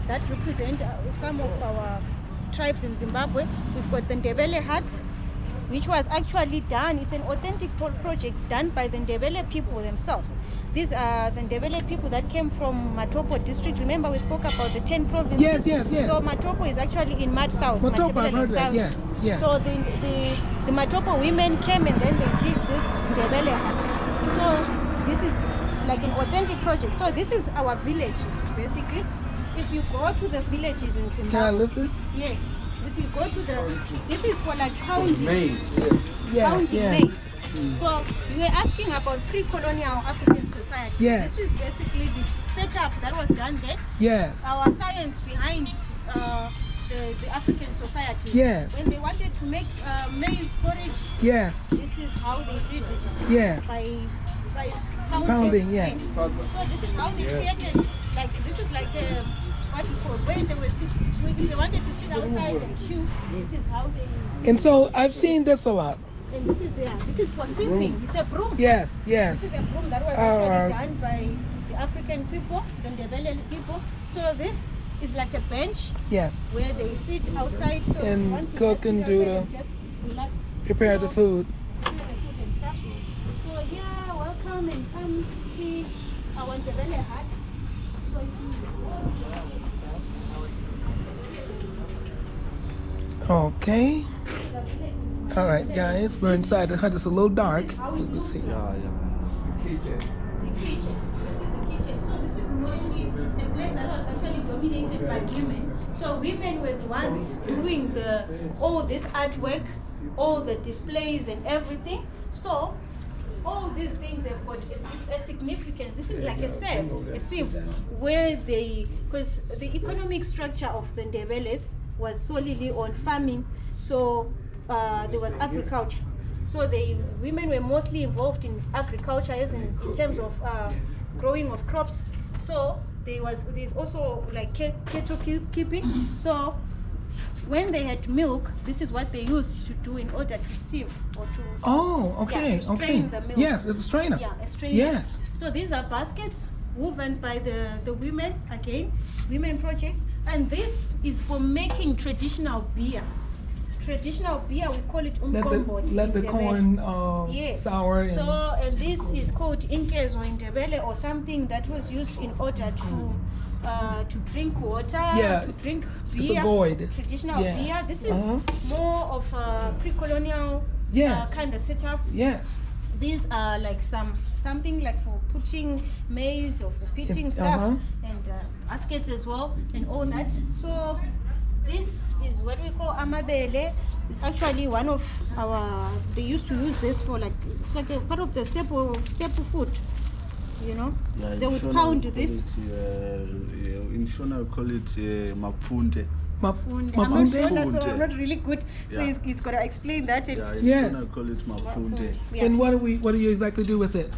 that represent some of our tribes in Zimbabwe. We've got the Ndebele hut, which was actually done. It's an authentic project done by the Ndebele people themselves. These are the Ndebele people that came from Matopo district. Remember we spoke about the 10 provinces? Yes. So Matopo is actually in South. Matopo, I've heard that, yes. So the Matopo women came and then they did this Ndebele hut. So this is like an authentic project. So this is our villages, basically. If you go to the villages in Zimbabwe. Can I lift this? Yes. This you go to this is for like pounding. Maize. Pounding maize. So you were asking about pre-colonial African society. Yes. This is basically the setup that was done there. Yes. Our science behind the African society. Yes. When they wanted to make maize porridge. Yes. This is how they did it. Yes. By pounding, yes. So this is how they created, like, this is like a, what you call, when they were if they wanted to sit outside and chew, this is how they... And so I've seen this a lot. And this is for sweeping. It's a broom. Yes. This is a broom that was actually done by the African people, the Ndebele people. So this is like a bench. Yes. Where they sit outside. So and cook and do the... Prepare the food. So yeah, welcome and come see our Ndebele hut. So if you Okay. All right, guys, we're inside the hut. It's a little dark. Let's see. Yeah. the kitchen. This is the kitchen. So this is mainly a place that was actually dominated by women. So women were the ones doing all this artwork, all the displays and everything. So all these things have got a significance. This is like a sieve where because the economic structure of the Ndebeles was solely on farming. So there was agriculture. So the women were mostly involved in agriculture, as in terms of growing of crops. So there's also like cattle keeping. So when they had milk, this is what they used to do in order to sieve or to to strain the milk. Yes, it's a strainer. Yeah, a strainer. Yes. So these are baskets woven by the women, again, women projects, and this is for making traditional beer. Traditional beer, we call it umqombothi. Let the corn sour. And this is called inkezo in Ndebele, or something that was used in order to drink water, to drink beer, traditional beer. This is more of a pre-colonial kind of setup. Yes. These are like something like for putting maize or for pitching stuff and baskets as well and all that. So this is what we call amabele. It's actually one of they used to use this for it's like a part of the staple food. You know, they would pound this. In Shona we call it mapfunde. I'm not Shona, so I'm not really good. So he's got to explain that. In yes. Shona we call it mapfunde. Yeah. And what do you exactly do with it?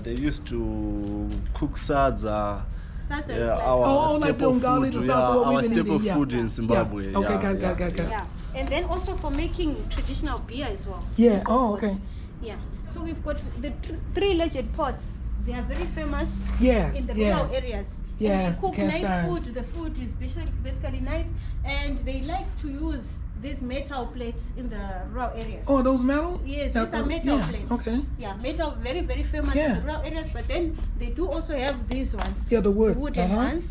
They used to cook sadza. Our staple food. Our staple food in Zimbabwe. Yeah. Okay, got. Yeah, and then also for making traditional beer as well. Yeah. Oh, okay. Yeah. So we've got the three-legged pots. They are very famous in the rural areas. Yes. And they cook nice food. The food is basically nice, and they like to use these metal plates in the rural areas. Oh, those metal? Yes, these are metal plates. Okay. Yeah, metal, very, very famous in the rural areas, but then they do also have these ones. Yeah, the wooden ones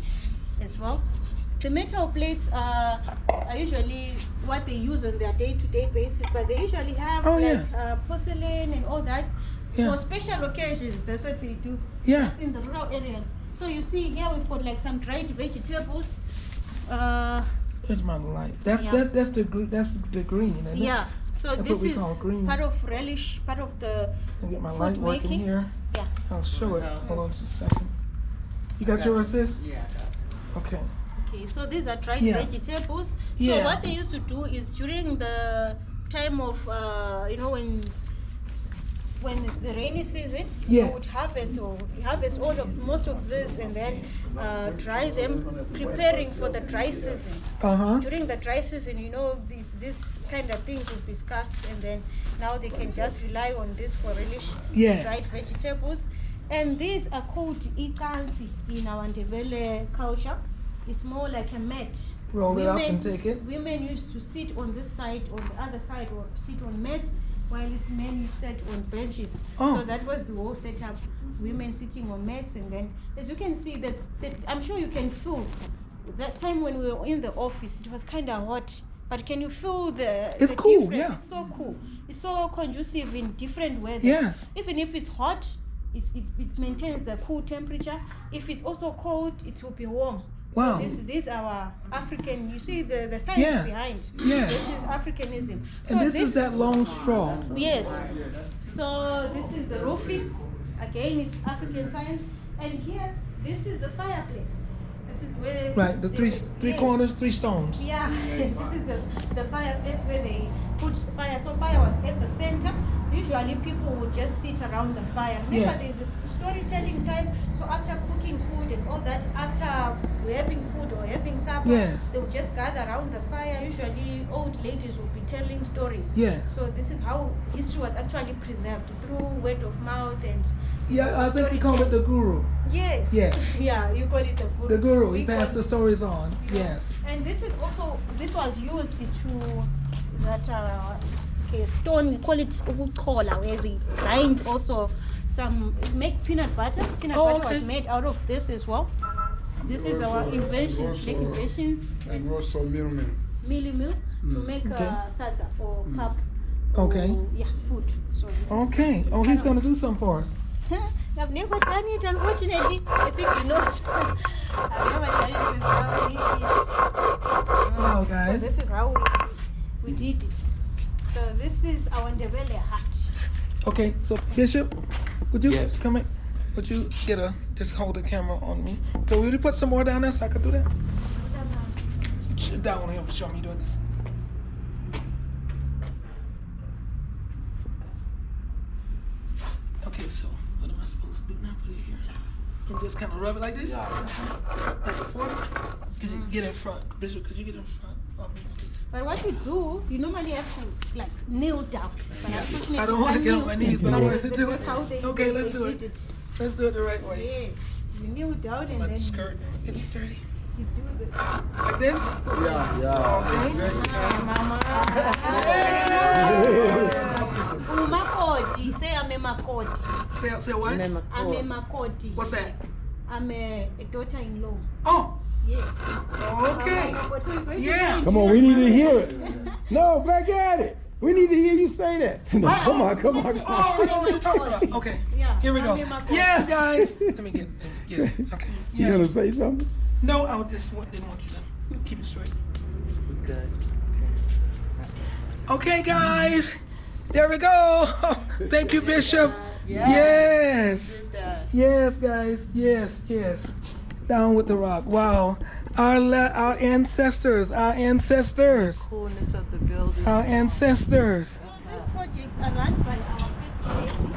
as well. The metal plates are usually what they use on their day-to-day basis, but they usually have porcelain and all that. For special occasions, that's what they do. Just in the rural areas. So you see here we've got like some dried vegetables. Here's my light. That's the green. Isn't it? So that's this is part of relish, part of the. I'll get my light working here. Yeah. I'll show it. Hold on just a second. You got yours, sis? Yeah. Okay. Okay. So these are dried vegetables. So what they used to do is during the time of when the rainy season, they would harvest most of this and then dry them, preparing for the dry season. During the dry season, this kind of things would be scarce, and then now they can just rely on this for relish, dried vegetables. And these are called ikansi in our Ndebele culture. It's more like a mat. Roll it up and take it. Women used to sit on this side, on the other side, or sit on mats, while these men used to sit on benches. Oh. So that was the whole setup. Women sitting on mats, and then as you can see that I'm sure you can feel that time when we were in the office, it was kind of hot. But can you feel It's the cool, difference? yeah. It's so cool. It's so conducive in different weather. Yes. Even if it's hot, it maintains the cool temperature. If it's also cold, it will be warm. Wow. So this is our African. You see the science Yes. behind. Yes. This is Africanism. So And this is that long straw. Yes. So this is the roofing. Again, it's African science. And here, this is the fireplace. This is where Right, the three yes. corners, 3 stones. Yeah, this is the fireplace where they put fire. So fire was at the center. Usually people would just sit around the fire. Remember, Yes. there's this storytelling time. So after cooking food and all that, after we're having food or having supper, Yes. they would just gather around the fire. Usually old ladies would be telling stories. Yes. So this is how history was actually preserved, through word of mouth and Yeah, I think we call it the guru. yes. Yes. Yeah, you call it the guru. The guru, he We passed call the stories on. Yes. And this is also, this was used to, that okay, stone, we call it ukola, where they grind also some, make peanut butter. Peanut Oh, butter okay. was made out of this as well. This is our inventions, black inventions. And also milkman. Mealy mill to make Okay. salsa or pap. Okay. Or, yeah, food. So this Okay. Oh, he's going to do something for us. I've never done it, unfortunately. I think he knows. I've never done it. This is how we did it. Wow, So guys. this is how we did it. So this is our Ndebele hat. Okay, so Bishop, would you Yes. come in? Would you just hold the camera on me? So will you put some more down there so I can do that? Down here, show me doing this. Okay, so what am I supposed to do now? Put it here and just kind of rub it like this. Like before. Could you get in front, Bishop? Could you get in front of me, please? But what you do, you normally have to like kneel down. But unfortunately, I don't want to you get can't on my kneel. knees, but I want to But do that's it. how they, Okay, let's they do did it. Let's do it the right way. Yes. You kneel down and My then skirt getting dirty. you do the Like this? Umakoti. Say I'm a makoti. Say what? I'm a makoti. What's that? I'm a daughter-in-law. Oh, Yes. okay. Yeah. Come on, we need to hear it. No, back at it. We need to hear you say that. No, come on, come on. Oh, we know what you're talking about. Okay. Yeah. Here we go. I'm a makoti. Yes, guys. Let me get. Yes. Okay. You gonna Yes. say something? No, I just didn't want you to keep it straight. Good. Okay, guys. There we go. Thank you, Bishop. Yes. Yes, guys. Yes, yes. Down with the rock. Wow. Our ancestors. Our ancestors. Coolness of the building. Our ancestors. So these projects are run by our first lady.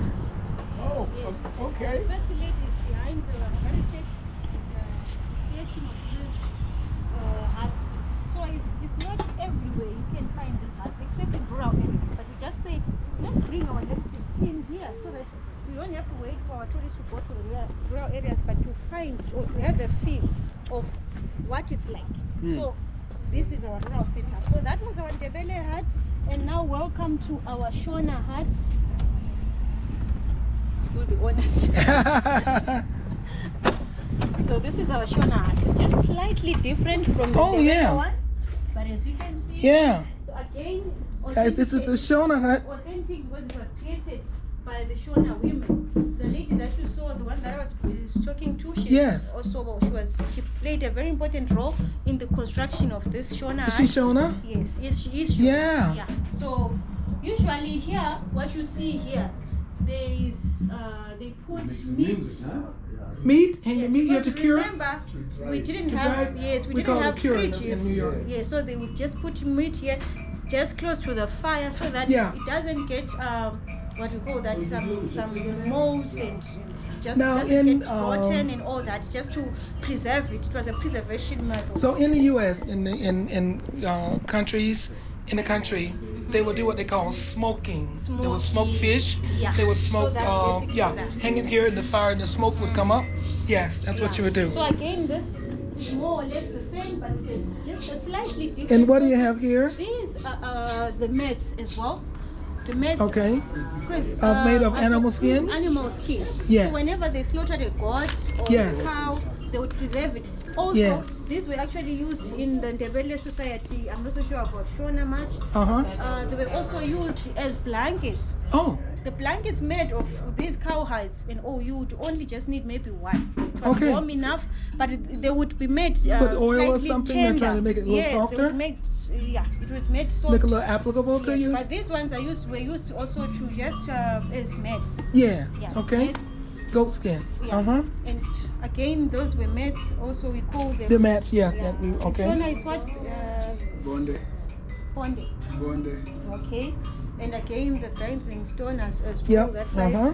Oh, Yes. okay. The first lady is behind the heritage, the creation of these huts. So it's not everywhere you can find these huts, except in rural areas. But we just said, let's bring our heritage in here so that we don't have to wait for our tourists to go to the rural areas, but to find or to have a feel of what it's like. So this is our rural setup. So that was our Ndebele hut, and now welcome to our Shona hut. Do the honors. So this is our Shona hut. It's just slightly different from the Oh, Ndebele yeah. one, but as you can see, Yeah. so again, it's Guys, this is the Shona hut. authentic because it was created by the Shona women. The lady that you saw, the one that I was talking to, she Yes. also she played a very important role in the construction of this Shona Is she hut. Shona? Yes, yes, she is. Shona. Yeah. Yeah. So usually here, what you see here, there is they put meat. Meat? And Yes, the meat you have to because cure? remember, we didn't To have dry? we We didn't call it have curing in fridges. New York. Yeah, so they would just put meat here, just close to the fire, so that Yeah. it doesn't get what you call that some molds and just Now, doesn't in, get rotten and all that, just to preserve it. It was a preservation method. So in the U.S., in countries, in the country, they would do what they call smoking. They would smoke Smoking. fish. Yeah. They would So smoke, that's basically that. hang it here in the fire and the smoke would come up. Yes, that's what you would do. So again, this is more or less the same, but just a slightly different. And what do you have here? These are the mats as well. The mats. Okay. Because, Made of animal skin? Animal skin. Yes. So whenever they slaughtered a goat or Yes. a cow, they would preserve it. Also, Yes. these were actually used in the Ndebele society. I'm not so sure about Shona much. Uh-huh. They were also used as blankets. Oh, The blankets made of these cow hides, and you would only just need maybe one. It was Okay. warm enough, but they would be made Put oil or slightly something, tender. they're trying to make it a little yes, softer? They would make, it was made soft. make it a little applicable to Yes, you? but these ones were used also to just as mats. Yeah. Yeah, Okay. mats. Goat skin. Yeah. Uh-huh. And again, those were mats. Also, we call them. The mats, yes. Yeah. That we, okay. Shona is what? Bonde. Ponde. Bonde. Okay. And again, the grinding stone as well. Yep, That side. uh-huh.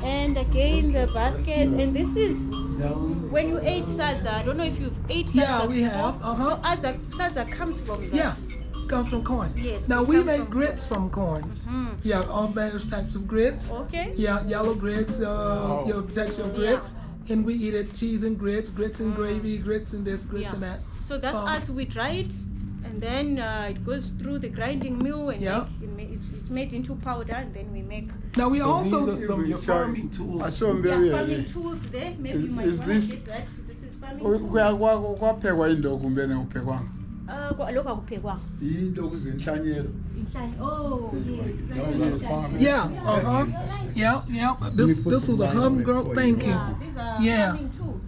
And again, the baskets. And this is when you ate sadza. I don't know if you've ate sadza. Yeah, we before. have, uh-huh. So sadza comes from this. Yeah. Comes from corn. Yes, Now it we comes make from grits from corn. Yeah, all various types of grits. Okay. Yeah, yellow grits, texture grits. And we eat it cheese and grits and gravy, grits and this, grits and that. So that's us. We dry it, and then it goes through the grinding mill, and Yeah. it's made into powder, and then we make Now we also These are some of your farming tools. farming tools there. Maybe you might Is want to this- get that. This is farming tools. kwaphekwa indoku kumbe neuphekwango Lokhu akuphekwanga. yindoku zenhlanyelo Oh, yes. yeah, uh-huh. Yeah. This was a homegrown. Thank you. Yeah, these are Yeah. farming tools.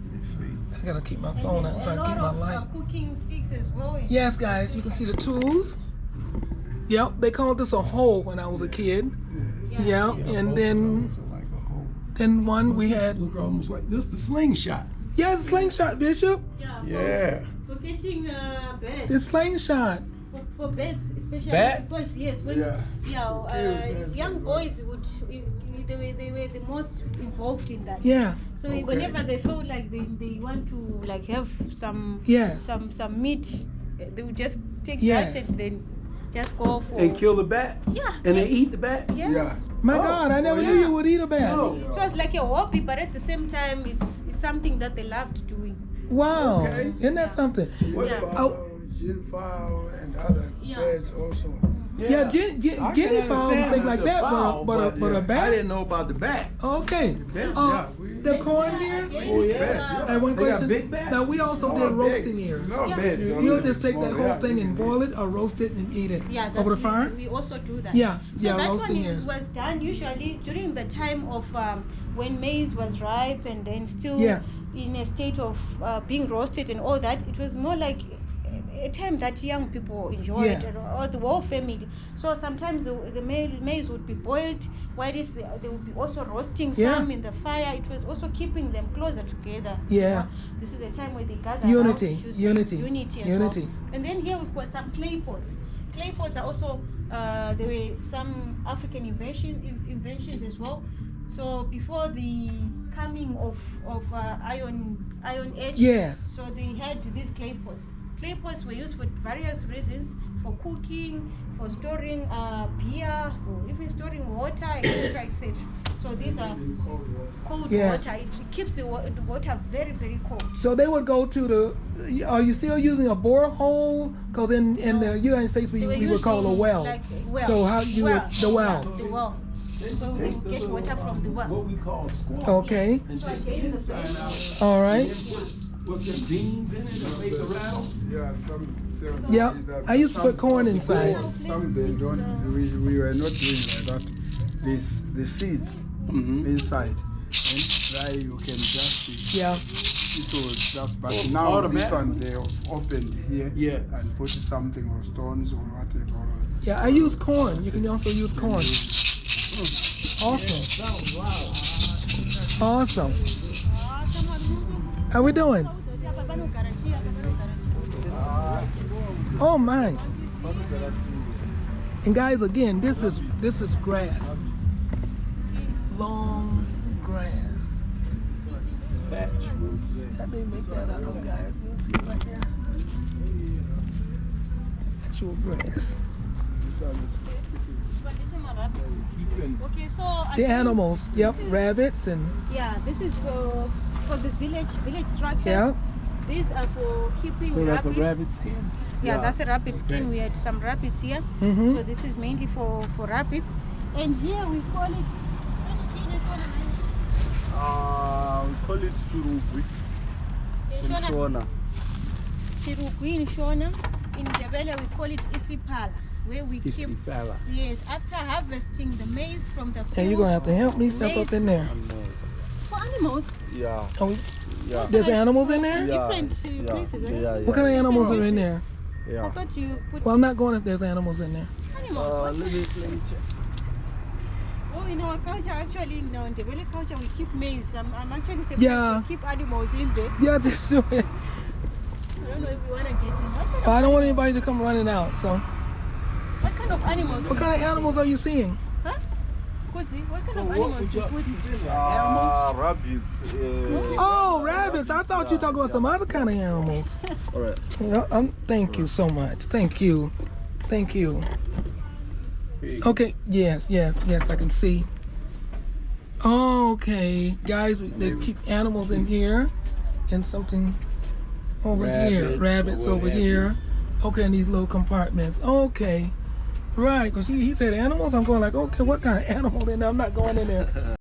I gotta keep my phone out so I A can keep my lot of light. cooking sticks as well. Yes, guys, you can see the tools. Yep, they called this a hole when I was a kid. Yeah, and then one we had. Look almost like this, the slingshot. Yeah, it's a slingshot, Bishop. Yeah. For catching beds. It's slingshot. For beds, especially Beds? because yes, when young boys would they were the most involved in that. Yeah. So whenever they felt like they want to like have some Yes. some meat, they would just take Yes. that and then just go for And kill the bats? Yeah. And they eat the bats? Yes. Yeah. My God, I never knew you would eat a bat. No. It was like a hobby, but at the same time, it's something that they loved doing. Wow, Okay. isn't that something? Yeah. Gin fowl and other birds also. Yeah, guinea fowls and things like that, but a I bat. didn't know about the bat. Okay. we- The corn here. Oh, yeah. And one They got question. big bats? Now we also did roasting here. No beds. You'll just take that whole thing and boil it or roast it and eat it Yeah, that's over the fire. We also do that. Yeah, So yeah, that roasting one ears. was done usually during the time of when maize was ripe and then still Yeah. in a state of being roasted and all that. It was more like a time that young people enjoyed, Yeah. or the whole family. So sometimes the maize would be boiled, while they would be also roasting Yeah. some in the fire. It was also keeping them closer together. Yeah. This is a time where they gather Unity, around, choose unity, unity, as unity. well. And then here we've got some clay pots. Clay pots are also there were some African inventions as well. So before the coming of iron age, Yes. so they had these clay pots. Clay pots were used for various reasons: for cooking, for storing beer, for even storing water, etc., etc. So these are cold Yeah. water. It keeps the water very, very cold. So they would go to the. Are you still using a borehole? Because in the United States we They were would call a using well. like a well. So how you would the well? The well. So they would get water from the well. What we call squash. Okay. And take the inside out. All right. And then put some beans in it and make a rattle. Yeah, some. Yep. I used to put corn inside. Some they don't. We were not doing like that. The seeds inside. And dry you can just see. Yeah. It was just, but Oh, now this automatic. one they have opened here Yes. and put something or stones or whatever. Yeah. I use corn. You can also use corn. Awesome. Awesome. How we doing? Oh my. And guys, again, this is grass. Long grass. How they make that out of, guys? You'll see right there. Actual grass. Okay, so The animals, yep, rabbits and yeah, this is for the village structure. yeah. these are for keeping So that's rabbits. a rabbit skin? Yeah, that's a rabbit skin. We had some rabbits here. Mhm. So this is mainly for rabbits. And here we call it. We call it churugwi in Shona. Chirugwi in Shona. In Ndebele we call it isipala, where we keep. Isipala. Yes, after harvesting the maize from the fields. And you're gonna have to help me step up in there. For animals. Yeah. Oh, Yeah. there's animals in there? Yeah. Different places, eh? Yeah, What kind of animals are in Different there? I Yeah. thought you put Well, I'm not going if there's animals in there. animals. What? Let me check. Oh, in our culture, actually, in our Ndebele culture, we keep maize. I'm actually surprised Yeah. we keep animals in there. Yeah, just do it. I don't know if you want to get in. But I don't want anybody to come running out. So, What kind of animals? what kind of animals are you seeing? Huh? Kudzi, what kind of animals do you put? Rabbits. Oh, rabbits! I thought you were talking about some other kind of animals. All right. Yeah, thank you so much. Thank you. Thank you. Okay. Yes. I can see. Okay, guys, they keep animals in here, and something over here. Rabbits over here. Okay, in these little compartments. Okay. Right, because he said animals. I'm going like, okay, what kind of animal in there? I'm not going in there.